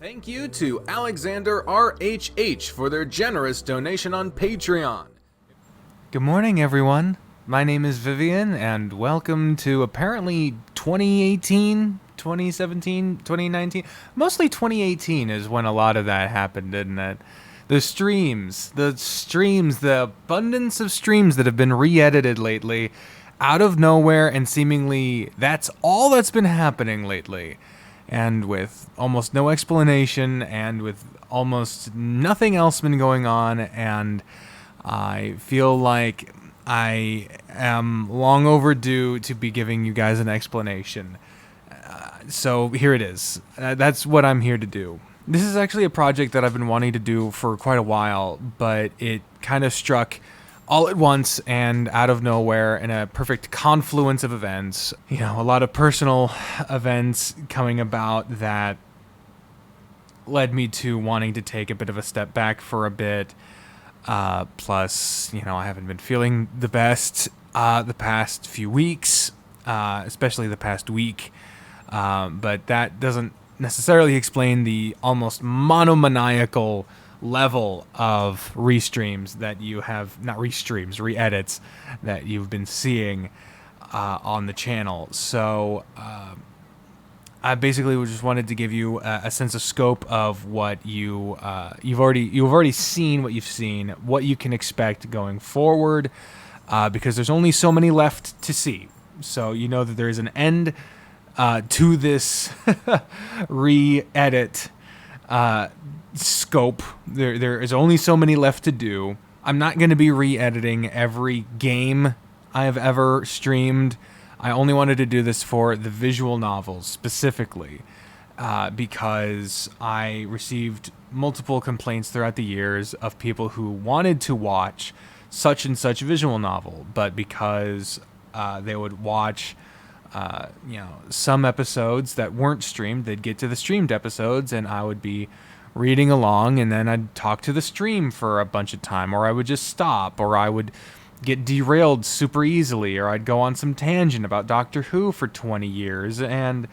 Thank you to Alexander RHH for their generous donation on Patreon. Good morning, everyone. My name is Vivian, and welcome to apparently 2018, 2017, 2019. Mostly 2018 is when a lot of that happened, didn't it? The streams, the abundance of streams that have been re-edited lately, out of nowhere, and seemingly that's all that's been happening lately. And with almost no explanation, and with almost nothing else been going on, and I feel like I am long overdue to be giving you guys an explanation. So here it is. That's what I'm here to do. This is actually a project that I've been wanting to do for quite a while, but it kind of struck all at once and out of nowhere in a perfect confluence of events. You know, a lot of personal events coming about that led me to wanting to take a bit of a step back for a bit. Plus, you know, I haven't been feeling the best the past few weeks, especially the past week. But that doesn't necessarily explain the almost monomaniacal level of restreams that you have, not restreams, re-edits that you've been seeing on the channel. So I basically just wanted to give you a sense of scope of what you've already seen, what you've seen, what you can expect going forward, because there's only so many left to see. So you know that there is an end to this re-edit scope. There is only so many left to do. I'm not going to be re-editing every game I have ever streamed. I only wanted to do this for the visual novels specifically, because I received multiple complaints throughout the years of people who wanted to watch such and such visual novel, but because they would watch some episodes that weren't streamed, they'd get to the streamed episodes and I would be reading along, and then I'd talk to the stream for a bunch of time, or I would just stop, or I would get derailed super easily, or I'd go on some tangent about Doctor Who for 20 years, and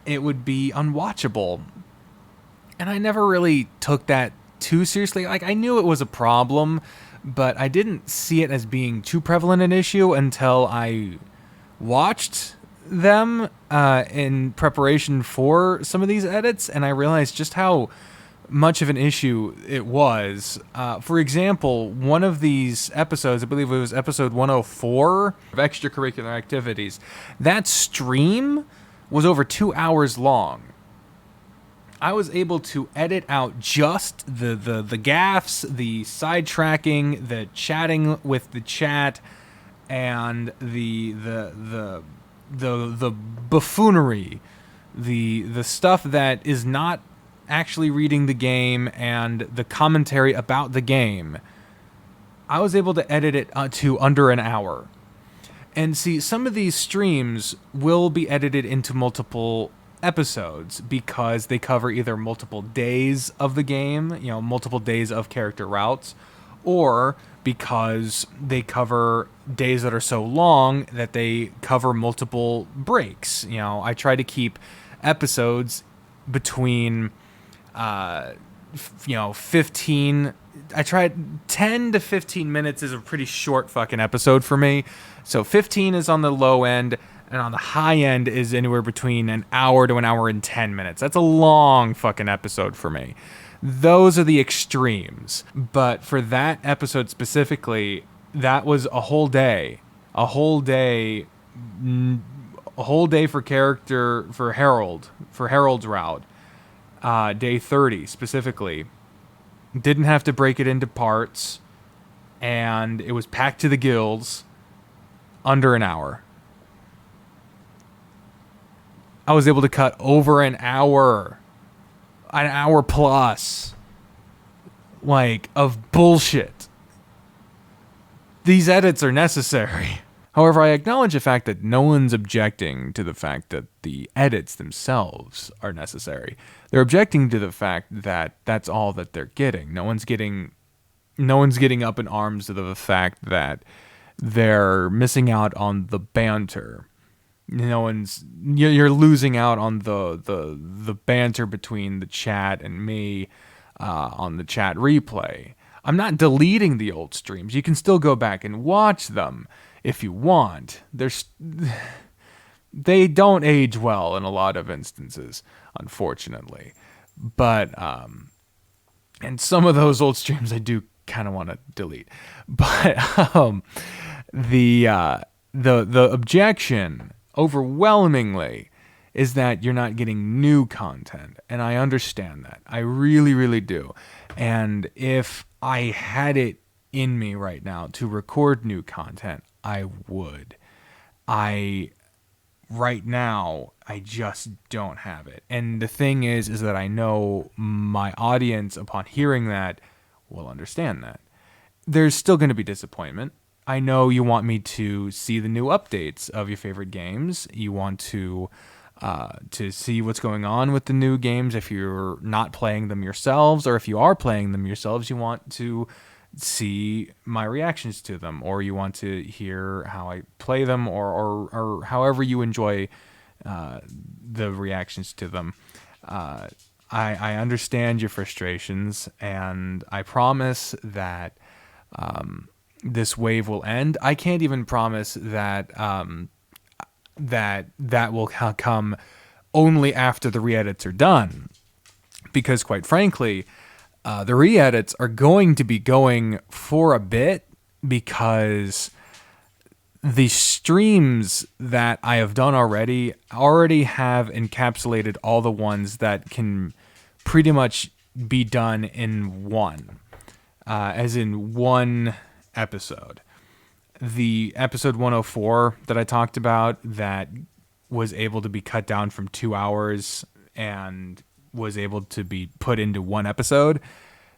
it would be unwatchable. And I never really took that too seriously. Like, I knew it was a problem, but I didn't see it as being too prevalent an issue until I watched them in preparation for some of these edits, and I realized just how much of an issue it was. For example, one of these episodes, I believe it was episode 104 of extracurricular activities, that stream was over 2 hours long. I was able to edit out just the gaffes, the sidetracking, the chatting with the chat, and the buffoonery, the stuff that is not actually reading the game, and the commentary about the game. I was able to edit it to under an hour. And see, some of these streams will be edited into multiple episodes because they cover either multiple days of the game, multiple days of character routes, or because they cover days that are so long that they cover multiple breaks. I try to keep episodes between 15. I tried 10 to 15 minutes is a pretty short fucking episode for me. So 15 is on the low end, and on the high end is anywhere between an hour to an hour and 10 minutes. That's a long fucking episode for me. Those are the extremes. But for that episode specifically, that was a whole day. A whole day for Harold's route. Day 30 specifically. Didn't have to break it into parts, and it was packed to the gills under an hour. I was able to cut over an hour plus, of bullshit. These edits are necessary. However, I acknowledge the fact that no one's objecting to the fact that the edits themselves are necessary. They're objecting to the fact that that's all that they're getting. No one's getting up in arms to the fact that they're missing out on the banter. No one's you're losing out on the banter between the chat and me on the chat replay. I'm not deleting the old streams. You can still go back and watch them if you want. They don't age well in a lot of instances, unfortunately. But and some of those old streams I do kind of want to delete. But the objection overwhelmingly is that you're not getting new content, and I understand that. I really, really do. And if I had it in me right now to record new content, I would. Right now, I just don't have it. And the thing is that I know my audience, upon hearing that, will understand that. There's still going to be disappointment. I know you want me to see the new updates of your favorite games. You want to see what's going on with the new games if you're not playing them yourselves, or if you are playing them yourselves, you want to see my reactions to them, or you want to hear how I play them, or however you enjoy the reactions to them. I understand your frustrations, and I promise that this wave will end. I can't even promise that that will come only after the re-edits are done, because quite frankly, the re-edits are going to be going for a bit, because the streams that I have done already have encapsulated all the ones that can pretty much be done in one, as in one episode. The episode 104 that I talked about that was able to be cut down from 2 hours and was able to be put into one episode,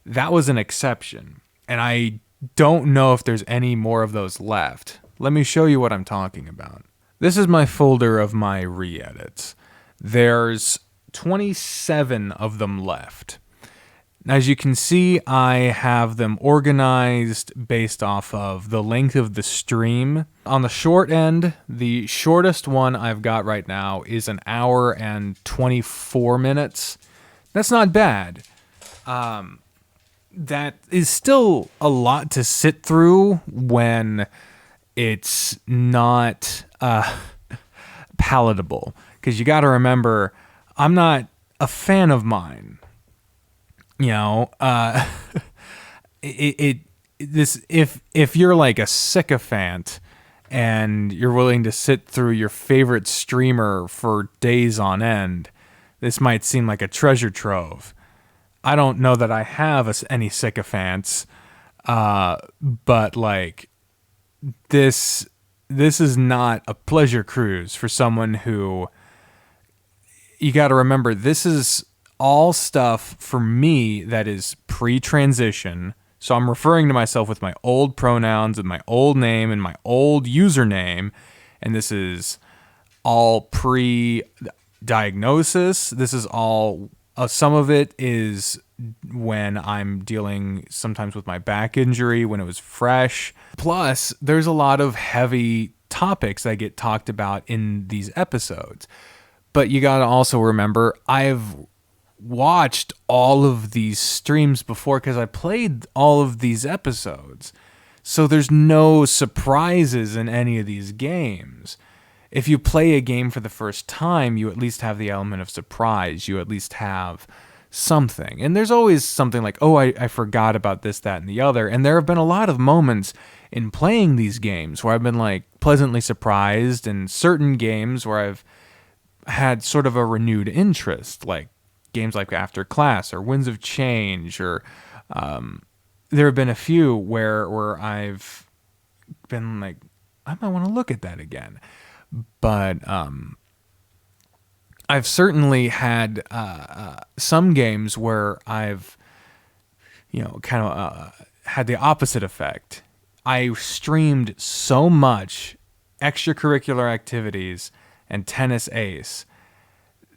that was an exception. And I don't know if there's any more of those left. Let me show you what I'm talking about. This is my folder of my re-edits. There's 27 of them left. As you can see, I have them organized based off of the length of the stream. On the short end, the shortest one I've got right now is 1 hour and 24 minutes. That's not bad. That is still a lot to sit through when it's not palatable. Because you got to remember, I'm not a fan of mine. You know, if you're like a sycophant and you're willing to sit through your favorite streamer for days on end, this might seem like a treasure trove. I don't know that I have any sycophants, but like this is not a pleasure cruise for someone who, you got to remember, this is all stuff for me that is pre-transition. So I'm referring to myself with my old pronouns and my old name and my old username. And this is all pre-diagnosis. This is all, some of it is when I'm dealing sometimes with my back injury when it was fresh. Plus, there's a lot of heavy topics that get talked about in these episodes. But you got to also remember, I've watched all of these streams before because I played all of these episodes. So there's no surprises in any of these games. If you play a game for the first time, you at least have the element of surprise. You at least have something. And there's always something like, oh, I forgot about this, that, and the other. And there have been a lot of moments in playing these games where I've been like pleasantly surprised, and certain games where I've had sort of a renewed interest, like games like After Class or Winds of Change, or there have been a few where I've been like, I might want to look at that again. But I've certainly had some games where I've, kind of had the opposite effect. I streamed so much extracurricular activities and tennis ace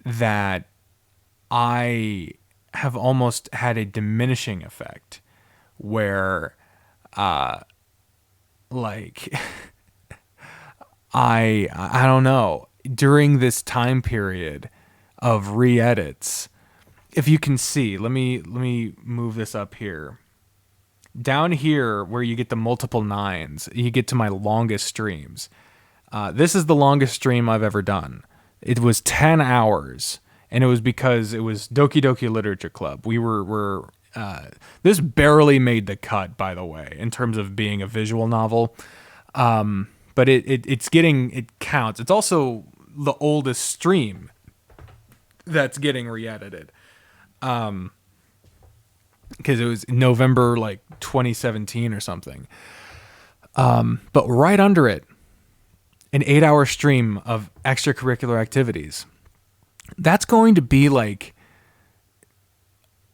that I have almost had a diminishing effect where, like, I don't know. during this time period of ReEdits, if you can see, let me move this up here. Down here where you get the multiple nines, you get to my longest streams. This is the longest stream I've ever done. It was 10 hours, and it was because it was Doki Doki Literature Club. This barely made the cut, by the way, in terms of being a visual novel. But it counts. It's also the oldest stream that's getting re-edited. Because it was November 2017 or something. But right under it, an 8-hour stream of extracurricular activities. That's going to be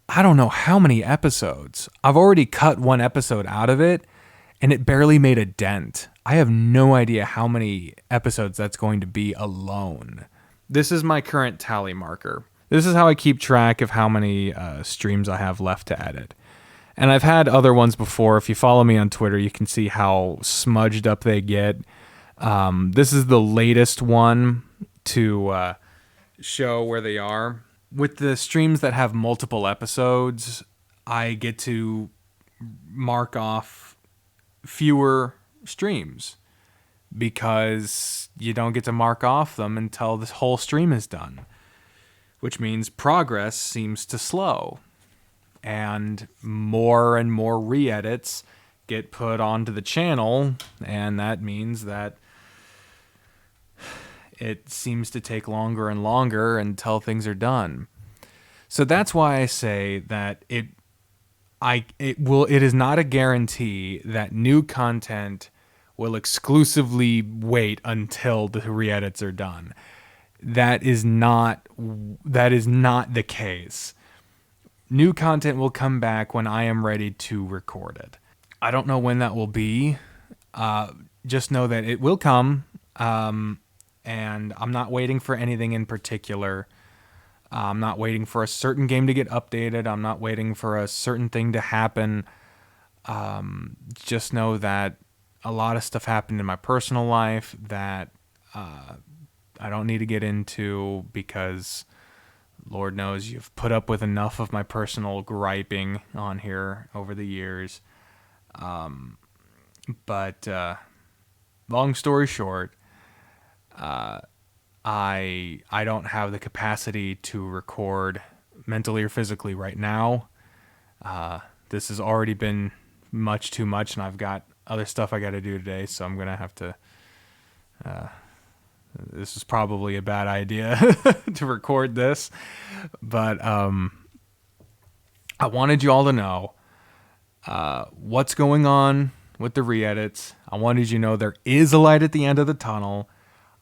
I don't know how many episodes. I've already cut one episode out of it, and it barely made a dent. I have no idea how many episodes that's going to be alone. This is my current tally marker. This is how I keep track of how many streams I have left to edit. And I've had other ones before. If you follow me on Twitter, you can see how smudged up they get. This is the latest one to show where they are. With the streams that have multiple episodes, I get to mark off fewer streams because you don't get to mark off them until this whole stream is done, which means progress seems to slow, and more re-edits get put onto the channel, and that means that it seems to take longer and longer until things are done. So that's why I say that it is not a guarantee that new content will exclusively wait until the re-edits are done. That is not the case. New content will come back when I am ready to record it. I don't know when that will be. Just know that it will come. And I'm not waiting for anything in particular. I'm not waiting for a certain game to get updated. I'm not waiting for a certain thing to happen. Just know that a lot of stuff happened in my personal life that I don't need to get into because Lord knows you've put up with enough of my personal griping on here over the years. But long story short, I don't have the capacity to record mentally or physically right now. This has already been much too much, and I've got other stuff I got to do today, so I'm going to have to... this is probably a bad idea to record this, but I wanted you all to know what's going on with the re-edits. I wanted you to know there is a light at the end of the tunnel.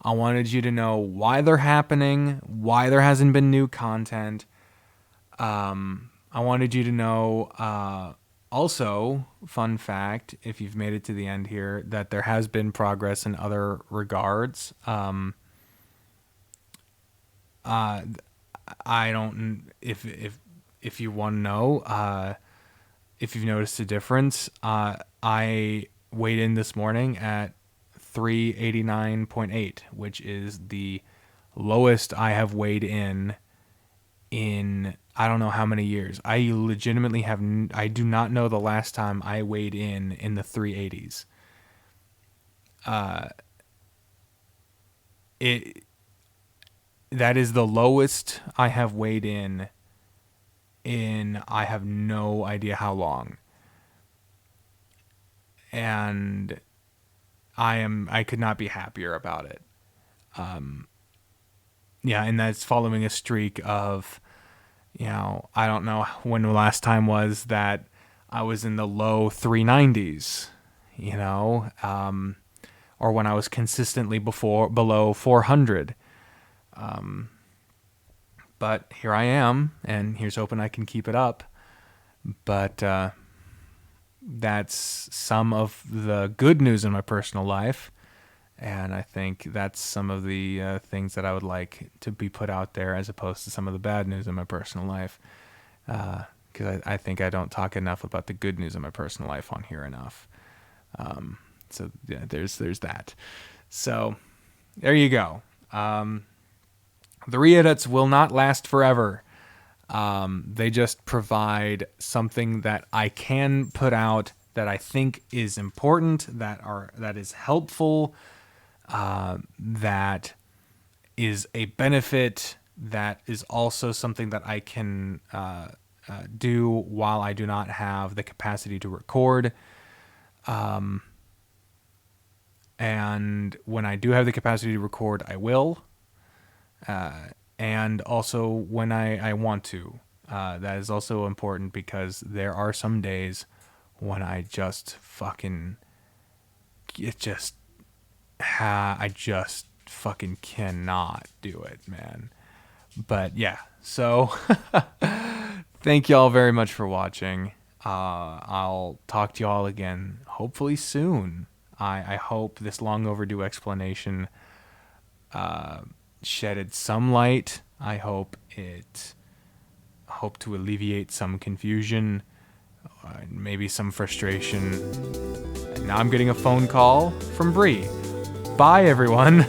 I wanted you to know why they're happening, why there hasn't been new content. I wanted you to know, also, fun fact, if you've made it to the end here, that there has been progress in other regards. I don't, if you want to know, if you've noticed a difference, I weighed in this morning at 389.8, which is the lowest I have weighed in I don't know how many years. I legitimately I do not know the last time I weighed in the 380s. That is the lowest I have weighed in I have no idea how long. And I could not be happier about it. Yeah, and that's following a streak of, I don't know when the last time was that I was in the low 390s, or when I was consistently below 400. But here I am, and here's hoping I can keep it up. But that's some of the good news in my personal life, and I think that's some of the things that I would like to be put out there as opposed to some of the bad news in my personal life, because I think I don't talk enough about the good news in my personal life on here enough. So yeah, there's that. So there you go. The ReEdits will not last forever. They just provide something that I can put out that I think is important, that is helpful, that is a benefit, that is also something that I can do while I do not have the capacity to record. And when I do have the capacity to record, I will. And also when I want to. That is also important because there are some days when I just fucking... I just fucking cannot do it, man. But yeah, so thank y'all very much for watching. I'll talk to y'all again hopefully soon. I hope this long overdue explanation shedded some light. I hope to alleviate some confusion, maybe some frustration. And now I'm getting a phone call from Bree. Bye, everyone.